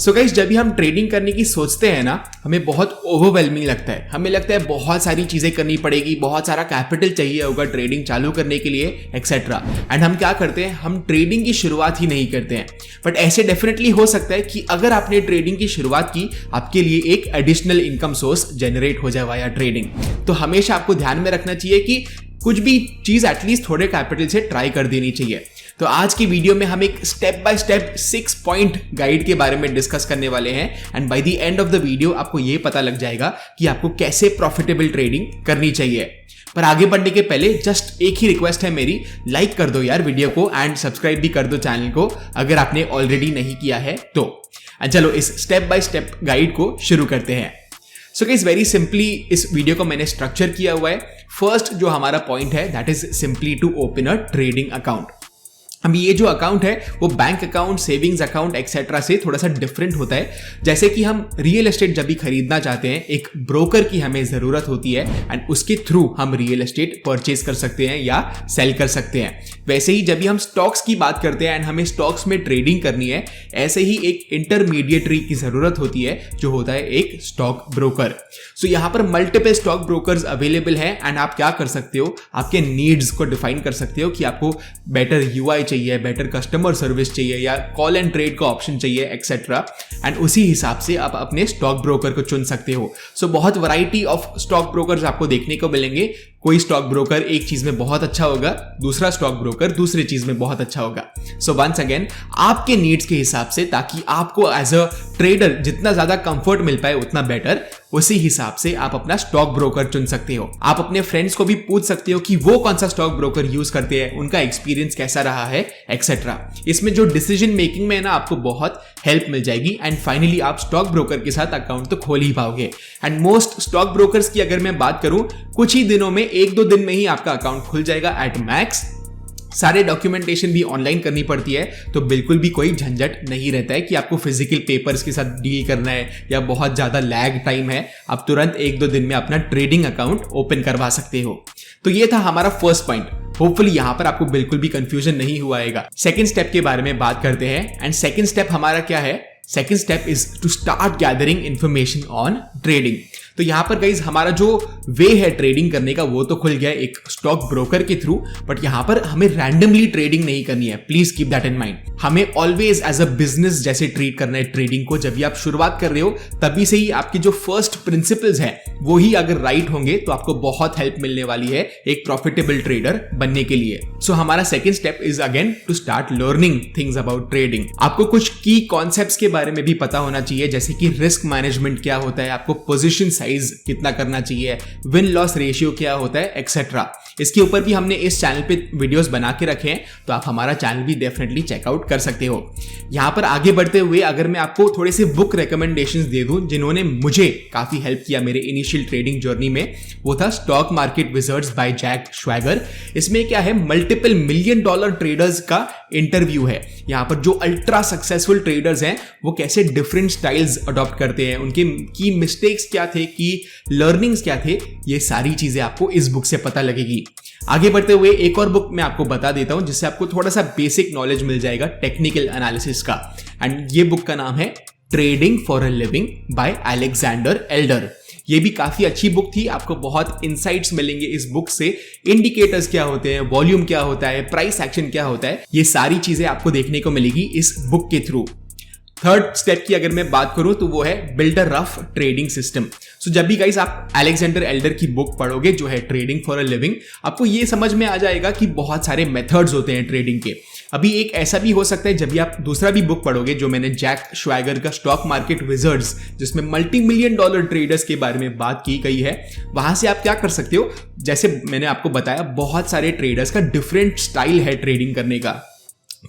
So guys, जब भी हम ट्रेडिंग करने की सोचते हैं ना, हमें बहुत ओवरवेलमिंग लगता है। हमें लगता है बहुत सारी चीजें करनी पड़ेगी, बहुत सारा कैपिटल चाहिए होगा ट्रेडिंग चालू करने के लिए एक्सेट्रा। एंड हम क्या करते हैं, हम ट्रेडिंग की शुरुआत ही नहीं करते हैं। बट ऐसे डेफिनेटली हो सकता है कि अगर आपने ट्रेडिंग की शुरुआत की, आपके लिए एक एडिशनल इनकम सोर्स जनरेट हो जाए वाया ट्रेडिंग। तो हमेशा आपको ध्यान में रखना चाहिए कि कुछ भी चीज एटलीस्ट थोड़े कैपिटल से ट्राई कर देनी चाहिए। तो आज की वीडियो में हम एक step by step 6 point guide के बारे में डिस्कस करने वाले हैं। And by the end of the video आपको यह पता लग जाएगा कि आपको कैसे प्रॉफिटेबल ट्रेडिंग करनी चाहिए। पर आगे बढ़ने के पहले जस्ट एक ही रिक्वेस्ट है मेरी, लाइक कर दो यार वीडियो को एंड सब्सक्राइब भी कर दो चैनल को अगर आपने ऑलरेडी नहीं किया है तो। चलो इस स्टेप बाय स्टेप गाइड को शुरू करते हैं। सो गाइस, वेरी सिंपली इस वीडियो को मैंने स्ट्रक्चर किया हुआ है। फर्स्ट जो हमारा पॉइंट है that is simply to open a trading account. अब ये जो अकाउंट है वो bank account, savings account etcetera से थोड़ा सा डिफरेंट होता है। जैसे कि हम रियल एस्टेट जब भी खरीदना चाहते हैं, एक ब्रोकर की हमें जरूरत होती है एंड उसके थ्रू हम रियल एस्टेट परचेज कर सकते हैं या सेल कर सकते हैं। वैसे ही जब भी हम स्टॉक्स की बात करते हैं एंड हमें स्टॉक्स में ट्रेडिंग करनी है, ऐसे ही एक इंटरमीडिएटरी की जरूरत होती है जो होता है एक स्टॉक ब्रोकर। सो यहाँ पर मल्टीपल स्टॉक ब्रोकर्स अवेलेबल है एंड आप क्या कर सकते हो, आपके नीड्स को डिफाइन कर सकते हो कि आपको बेटर यूआई चाहिए, बेटर कस्टमर सर्विस चाहिए या कॉल एंड ट्रेड का ऑप्शन चाहिए एक्सेट्रा। एंड उसी हिसाब से आप अपने स्टॉक ब्रोकर को चुन सकते हो। सो बहुत वैरायटी ऑफ स्टॉक ब्रोकर्स आपको देखने को मिलेंगे। कोई स्टॉक ब्रोकर एक चीज में बहुत अच्छा होगा, दूसरा स्टॉक ब्रोकर दूसरी चीज में बहुत अच्छा होगा। सो वंस अगेन, आपके नीड्स के हिसाब से, ताकि आपको एज अ ट्रेडर जितना ज्यादा कंफर्ट मिल पाए उतना बेटर, उसी हिसाब से आप अपना स्टॉक ब्रोकर चुन सकते हो। आप अपने फ्रेंड्स को भी पूछ सकते हो कि वो कौन सा स्टॉक ब्रोकर यूज करते हैं, उनका एक्सपीरियंस कैसा रहा है एक्सेट्रा। इसमें जो डिसीजन मेकिंग में है ना, आपको बहुत हेल्प मिल जाएगी एंड फाइनली आप स्टॉक ब्रोकर के साथ अकाउंट तो खोल ही पाओगे। एंड मोस्ट स्टॉक ब्रोकर्स की अगर मैं बात करूं, कुछ ही दिनों में, 1-2 दिन में ही आपका अकाउंट खुल जाएगा एट मैक्स। सारे डॉक्यूमेंटेशन भी ऑनलाइन करनी पड़ती है, तो बिल्कुल भी कोई झंझट नहीं रहता है कि आपको फिजिकल पेपर्स के साथ डील करना है या बहुत ज्यादा लैग टाइम है। आप तुरंत 1-2 दिन में अपना ट्रेडिंग अकाउंट ओपन करवा सकते हो। तो ये था हमारा फर्स्ट पॉइंट। होपफुली यहां पर आपको बिल्कुल भी कंफ्यूजन नहीं हुआ है। सेकेंड स्टेप के बारे में बात करते हैं एंड सेकेंड स्टेप हमारा क्या है? Second step is to start gathering information on trading. तो यहां पर गाइज हमारा जो वे है ट्रेडिंग करने का वो तो खुल गया एक स्टॉक ब्रोकर के थ्रू, बट यहां पर हमें रैंडमली ट्रेडिंग नहीं करनी है। Please keep that in mind. हमें ऑलवेज एज अ बिजनेस जैसे ट्रीट करना है ट्रेडिंग को। जब भी आप शुरुआत कर रहे हो तभी से ही आपकी जो फर्स्ट प्रिंसिपल्स है वो ही अगर राइट होंगे तो आपको बहुत हेल्प मिलने वाली है एक प्रॉफिटेबल ट्रेडर बनने के लिए। सो हमारा second step is again to start learning things about trading. आपको कुछ की कॉन्सेप्ट्स के बारे में भी पता होना चाहिए, जैसे कि रिस्क मैनेजमेंट क्या होता है, आपको पोजीशन साइज कितना करना चाहिए, विन लॉस रेशियो क्या होता है एक्सेट्रा। इसके ऊपर भी हमने इस चैनल पे वीडियोस बना के रखे हैं, तो आप हमारा चैनल भी डेफिनेटली चेकआउट कर सकते हो। यहां पर आगे बढ़ते हुए अगर मैं आपको थोड़े से बुक रिकमेंडेशंस दे दूं जिन्होंने मुझे काफी हेल्प किया मेरे इनिशियल ट्रेडिंग जर्नी में, वो था stock market wizards by Jack Schwager. इसमें क्या है, मल्टीपल $1 मिलियन ट्रेडर्स का इंटरव्यू है। यहां पर जो अल्ट्रा सक्सेसफुल ट्रेडर्स हैं वो कैसे डिफरेंट स्टाइल्स अडॉप्ट करते हैं, उनके की मिस्टेक्स क्या थे, की लर्निंग्स क्या थे, ये सारी चीजें आपको इस बुक से पता लगेगी। आगे बढ़ते हुए एक और बुक मैं आपको बता देता हूं जिससे आपको थोड़ा सा बेसिक नॉलेज मिल जाएगा टेक्निकल एनालिसिस का। एंड ये बुक का नाम है trading for a living by Alexander Elder. ये भी काफी अच्छी बुक थी, आपको बहुत इनसाइट्स मिलेंगे इस बुक से। इंडिकेटर्स क्या होते हैं, वॉल्यूम क्या होता है, प्राइस एक्शन क्या होता है, ये सारी चीजें आपको देखने को मिलेगी इस बुक के थ्रू। थर्ड स्टेप की अगर मैं बात करूं तो वो है build a rough trading system. So जब भी गाइस आप अलेक्जेंडर एल्डर की बुक पढ़ोगे जो है ट्रेडिंग फॉर अ लिविंग, आपको ये समझ में आ जाएगा कि बहुत सारे मेथड्स होते हैं ट्रेडिंग के। अभी एक ऐसा भी हो सकता है जब भी आप दूसरा भी बुक पढ़ोगे जो मैंने जैक श्वैगर का स्टॉक मार्केट विजर्ड्स, जिसमें $multi-million ट्रेडर्स के बारे में बात की गई है, वहां से आप क्या कर सकते हो, जैसे मैंने आपको बताया बहुत सारे ट्रेडर्स का डिफरेंट स्टाइल है ट्रेडिंग करने का।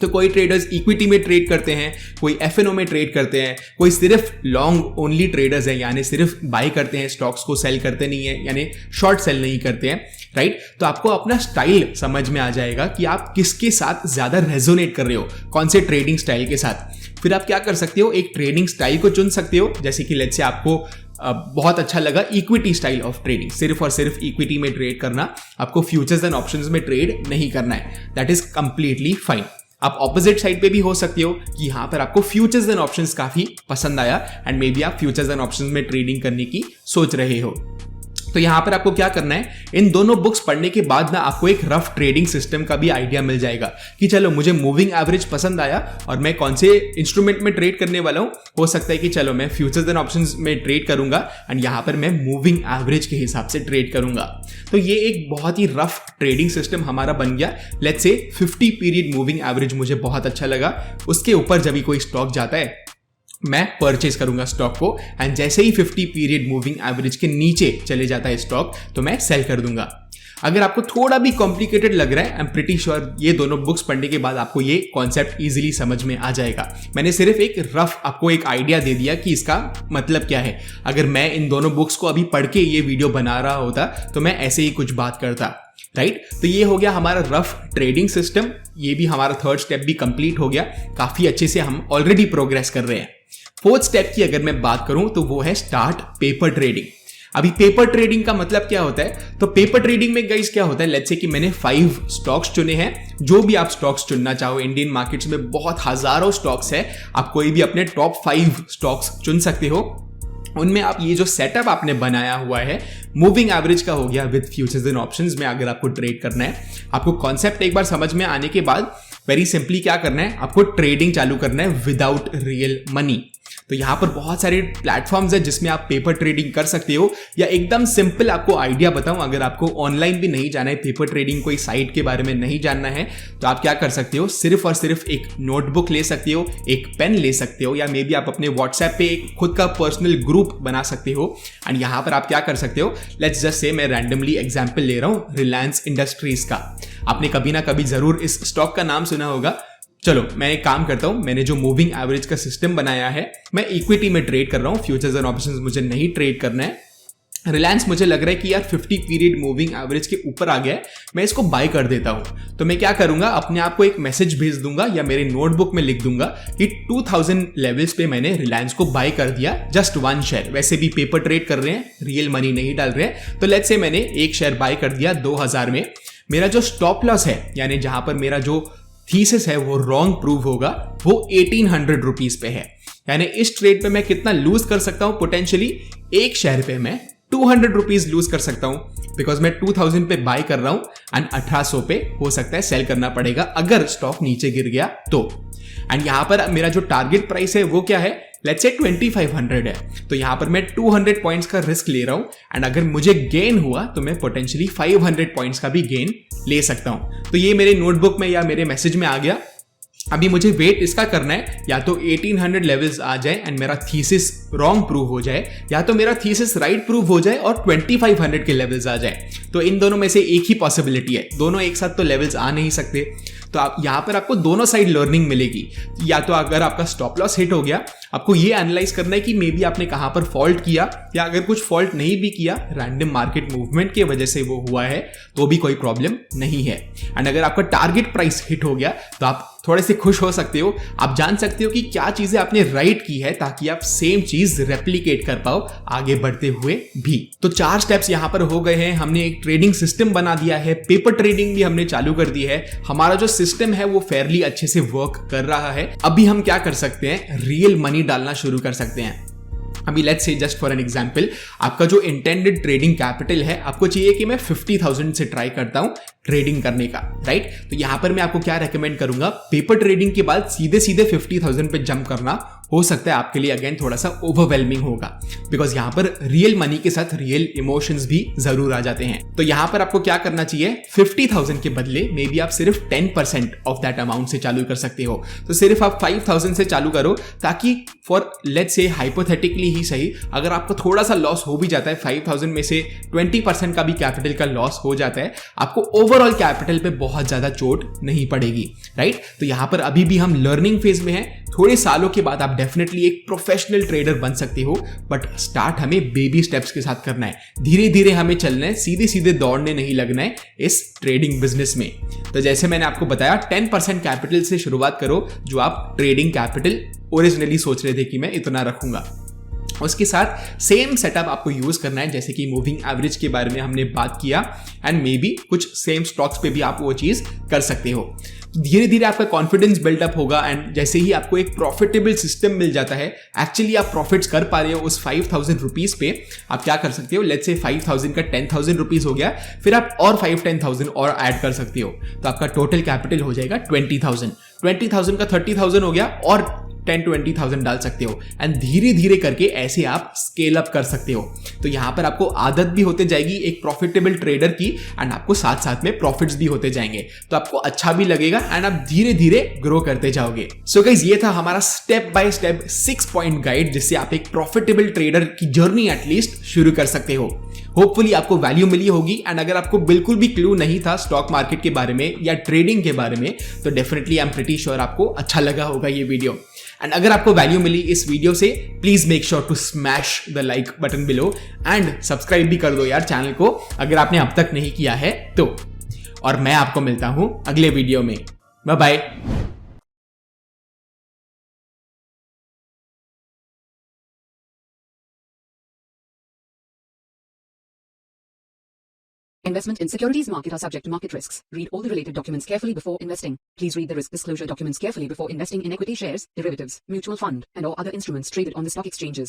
तो कोई ट्रेडर्स इक्विटी में ट्रेड करते हैं, कोई एफएनओ में ट्रेड करते हैं, कोई सिर्फ लॉन्ग ओनली ट्रेडर्स हैं, यानी सिर्फ बाय करते हैं, स्टॉक्स को सेल करते नहीं है, यानी शॉर्ट सेल नहीं करते हैं, राइट। तो आपको अपना स्टाइल समझ में आ जाएगा कि आप किसके साथ ज्यादा रेजोनेट कर रहे हो, कौन से ट्रेडिंग स्टाइल के साथ। फिर आप क्या कर सकते हो, एक ट्रेडिंग स्टाइल को चुन सकते हो। जैसे कि लेट्स से आपको बहुत अच्छा लगा इक्विटी स्टाइल ऑफ ट्रेडिंग, सिर्फ और सिर्फ इक्विटी में ट्रेड करना, आपको फ्यूचर्स एंड ऑप्शंस में ट्रेड नहीं करना है, दैट इज कंप्लीटली फाइन। आप ऑपोजिट साइड पे भी हो सकते हो कि यहाँ पर आपको फ्यूचर्स एंड ऑप्शंस काफी पसंद आया एंड मे बी आप फ्यूचर्स एंड ऑप्शंस में ट्रेडिंग करने की सोच रहे हो। तो यहाँ पर आपको क्या करना है, इन दोनों बुक्स पढ़ने के बाद ना आपको एक रफ ट्रेडिंग सिस्टम का भी आइडिया मिल जाएगा कि चलो मुझे मूविंग एवरेज पसंद आया और मैं कौन से इंस्ट्रूमेंट में ट्रेड करने वाला हूँ। हो सकता है कि चलो मैं फ्यूचर्स एंड ऑप्शंस में ट्रेड करूंगा एंड यहाँ पर मैं मूविंग एवरेज के हिसाब से ट्रेड करूंगा। तो ये एक बहुत ही रफ ट्रेडिंग सिस्टम हमारा बन गया। Let's say 50 period moving average मुझे बहुत अच्छा लगा, उसके ऊपर जब भी कोई स्टॉक जाता है मैं परचेज करूंगा स्टॉक को एंड जैसे ही 50 पीरियड मूविंग एवरेज के नीचे चले जाता है स्टॉक तो मैं सेल कर दूंगा। अगर आपको थोड़ा भी कॉम्प्लिकेटेड लग रहा है, आई एम प्रीटी श्योर ये दोनों बुक्स पढ़ने के बाद आपको ये कॉन्सेप्ट इजीली समझ में आ जाएगा। मैंने सिर्फ एक रफ आपको एक आइडिया दे दिया कि इसका मतलब क्या है। अगर मैं इन दोनों बुक्स को अभी पढ़ के ये वीडियो बना रहा होता तो मैं ऐसे ही कुछ बात करता, राइट। तो ये हो गया हमारा रफ ट्रेडिंग सिस्टम। ये भी हमारा थर्ड स्टेप भी कंप्लीट हो गया। काफी अच्छे से हम ऑलरेडी प्रोग्रेस कर रहे हैं। फोर्थ स्टेप की अगर मैं बात करूं तो वो है स्टार्ट पेपर ट्रेडिंग। अभी पेपर ट्रेडिंग का मतलब क्या होता है, तो पेपर ट्रेडिंग में गाइस क्या होता है, लेट्स से कि मैंने 5 स्टॉक्स चुने हैं। जो भी आप स्टॉक्स चुनना चाहो, इंडियन मार्केट्स में बहुत हजारों स्टॉक्स है, आप कोई भी अपने टॉप 5 स्टॉक्स चुन सकते हो। उनमें आप ये जो सेटअप आपने बनाया हुआ है मूविंग एवरेज का हो गया विद फ्यूचर्स एंड ऑप्शंस में अगर आपको ट्रेड करना है, आपको कॉन्सेप्ट एक बार समझ में आने के बाद वेरी सिंपली क्या करना है, आपको ट्रेडिंग चालू करना है विदाउट रियल मनी। तो यहाँ पर बहुत सारे प्लेटफॉर्म्स है जिसमें आप पेपर ट्रेडिंग कर सकते हो। या एकदम सिंपल आपको आइडिया बताऊं, अगर आपको ऑनलाइन भी नहीं जाना है, पेपर ट्रेडिंग कोई साइट के बारे में नहीं जानना है, तो आप क्या कर सकते हो, सिर्फ और सिर्फ एक नोटबुक ले सकते हो, एक पेन ले सकते हो, या मे बी आप अपने व्हाट्सएप पे एक खुद का पर्सनल ग्रुप बना सकते हो। एंड यहाँ पर आप क्या कर सकते हो, लेट्स जस्ट से मैं रैंडमली एग्जाम्पल ले रहा हूँ रिलायंस इंडस्ट्रीज का। आपने कभी ना कभी जरूर इस स्टॉक का नाम सुना होगा। चलो मैं एक काम करता हूं, मैंने जो मूविंग एवरेज का सिस्टम बनाया है, मैं इक्विटी में ट्रेड कर रहा हूं, फ्यूचर्स एंड ऑप्शंस मुझे नहीं ट्रेड करना है। रिलायंस मुझे लग रहा है कि यार 50 पीरियड मूविंग एवरेज के ऊपर आ गया है, मैं इसको बाय कर देता हूं। तो मैं क्या करूंगा, अपने आप को एक मैसेज भेज दूंगा या मेरे नोटबुक में लिख दूंगा कि 2000 लेवल्स पे मैंने रिलायंस को बाय कर दिया, जस्ट 1 शेयर। वैसे भी पेपर ट्रेड कर रहे हैं, रियल मनी नहीं डाल रहे हैं, तो लेट्स से मैंने 1 शेयर बाय कर दिया 2000 में। मेरा जो स्टॉप लॉस है, यानी जहां पर मेरा जो थीसिस है वो रॉन्ग प्रूव होगा, वो 1800 रुपीज पे है। यानी इस ट्रेड पे मैं कितना लूज कर सकता हूं, पोटेंशियली 1 शेयर पे मैं 200 रुपीज लूज कर सकता हूं, बिकॉज मैं 2000 पे बाय कर रहा हूं एंड 1800 पे हो सकता है सेल करना पड़ेगा अगर स्टॉक नीचे गिर गया तो। एंड यहां पर मेरा जो टारगेट प्राइस है वो क्या है, लेट्स से 2500 है। तो यहां पर मैं 200 पॉइंट्स का रिस्क ले रहा हूं एंड अगर मुझे गेन हुआ तो मैं पोटेंशियली 500 पॉइंट्स का भी गेन ले सकता हूं। तो ये मेरे नोटबुक में या मेरे मैसेज में आ गया। अभी मुझे वेट इसका करना है, या तो 1800 लेवल्स आ जाए एंड मेरा थीसिस रॉन्ग प्रूव हो जाए, या तो मेरा थीसिस राइट प्रूव हो जाए और 2500 के लेवल्स आ जाए। तो इन दोनों में से एक ही पॉसिबिलिटी है, दोनों एक साथ तो लेवल्स आ नहीं सकते। तो आप यहां पर आपको दोनों साइड लर्निंग मिलेगी। या तो अगर आपका स्टॉप लॉस हिट हो गया, आपको ये एनालाइज करना है कि मे बी आपने कहां पर फॉल्ट किया, या अगर कुछ फॉल्ट नहीं भी किया, रैंडम मार्केट मूवमेंट की वजह से वो हुआ है, तो भी कोई प्रॉब्लम नहीं है। एंड अगर आपका टारगेट प्राइस हिट हो गया तो आप थोड़े से खुश हो सकते हो। आप जान सकते हो कि क्या चीजें आपने राइट की है, ताकि आप सेम चीज रेप्लिकेट कर पाओ आगे बढ़ते हुए भी। तो 4 स्टेप्स यहां पर हो गए हैं। हमने एक ट्रेडिंग सिस्टम बना दिया है, पेपर ट्रेडिंग भी हमने चालू कर दी है, हमारा जो सिस्टम है वो फेयरली अच्छे से वर्क कर रहा है। अभी हम क्या कर सकते हैं, रियल मनी डालना शुरू कर सकते हैं। अभी let's say just for an example, आपका जो इंटेंडेड ट्रेडिंग कैपिटल है, आपको चाहिए कि मैं 50,000 से ट्राई करता हूं ट्रेडिंग करने का, राइट। तो यहां पर मैं आपको क्या रेकमेंड करूंगा, पेपर ट्रेडिंग के बाद सीधे सीधे 50,000 पे जंप करना हो सकता है आपके लिए अगेन थोड़ा सा ओवरवेलमिंग होगा, बिकॉज यहां पर रियल मनी के साथ रियल इमोशंस भी जरूर आ जाते हैं। तो यहां पर आपको क्या करना चाहिए, 50,000 के बदले मे बी आप सिर्फ 10% ऑफ दैट अमाउंट से चालू कर सकते हो। तो सिर्फ आप 5,000 से चालू करो, ताकि फॉर लेट्स से हाइपोथेटिकली ही सही, अगर आपको थोड़ा सा लॉस हो भी जाता है, 5,000 में से 20% का भी कैपिटल का लॉस हो जाता है, आपको ओवरऑल कैपिटल पे बहुत ज्यादा चोट नहीं पड़ेगी, राइट। तो यहां पर अभी भी हम लर्निंग फेज में हैं। थोड़े सालों के बाद आप डेफिनेटली एक प्रोफेशनल ट्रेडर बन सकते हो, बट स्टार्ट हमें बेबी स्टेप्स के साथ करना है। धीरे धीरे हमें चलना है, सीधे सीधे दौड़ने नहीं लगना है इस ट्रेडिंग बिजनेस में। तो जैसे मैंने आपको बताया, 10% कैपिटल से शुरुआत करो, जो आप ट्रेडिंग कैपिटल ओरिजिनली सोच रहे थे कि मैं इतना रखूंगा। उसके साथ सेम सेटअप आपको यूज करना है, जैसे कि मूविंग एवरेज के बारे में हमने बात किया, एंड मे बी कुछ सेम स्टॉक्स पे भी आप वो चीज कर सकते हो। धीरे धीरे आपका कॉन्फिडेंस बिल्डअप होगा, एंड जैसे ही आपको एक प्रॉफिटेबल सिस्टम मिल जाता है, एक्चुअली आप प्रॉफिट्स कर पा रहे हो उस 5000 रुपीज पे, आप क्या कर सकते हो, लेट्स से 5000 का 10,000 रुपीज हो गया, फिर आप और 5-10,000 और ऐड कर सकते हो, तो आपका टोटल कैपिटल हो जाएगा 20,000। 20,000 का 30,000 हो गया और 10-20,000 डाल सकते हो, एंड धीरे धीरे करके ऐसे आप स्केल अप कर सकते हो। तो यहां पर आपको आदत भी होते जाएगी एक प्रॉफिटेबल ट्रेडर की, एंड आपको साथ साथ में प्रॉफिट्स भी होते जाएंगे, तो आपको अच्छा भी लगेगा एंड आप धीरे धीरे ग्रो करते जाओगे। सो गाइस, ये था हमारा step by step 6 point guide, जिससे आप एक प्रॉफिटेबल ट्रेडर की जर्नी एटलीस्ट शुरू कर सकते हो। होपफुली आपको वैल्यू मिली होगी, एंड अगर आपको बिल्कुल भी क्लू नहीं था स्टॉक मार्केट के बारे में या ट्रेडिंग के बारे में, तो definitely I am pretty sure आपको अच्छा लगा होगा ये वीडियो। एंड अगर आपको वैल्यू मिली इस वीडियो से, please make sure to smash the like button below, and subscribe भी कर दो यार चैनल को अगर आपने अब तक नहीं किया है तो। और मैं आपको मिलता हूं अगले वीडियो में। Bye bye. Investment in securities market are subject to market risks. Read all the related documents carefully before investing. Please read the risk disclosure documents carefully before investing in equity shares, derivatives, mutual fund, and or other instruments traded on the stock exchanges.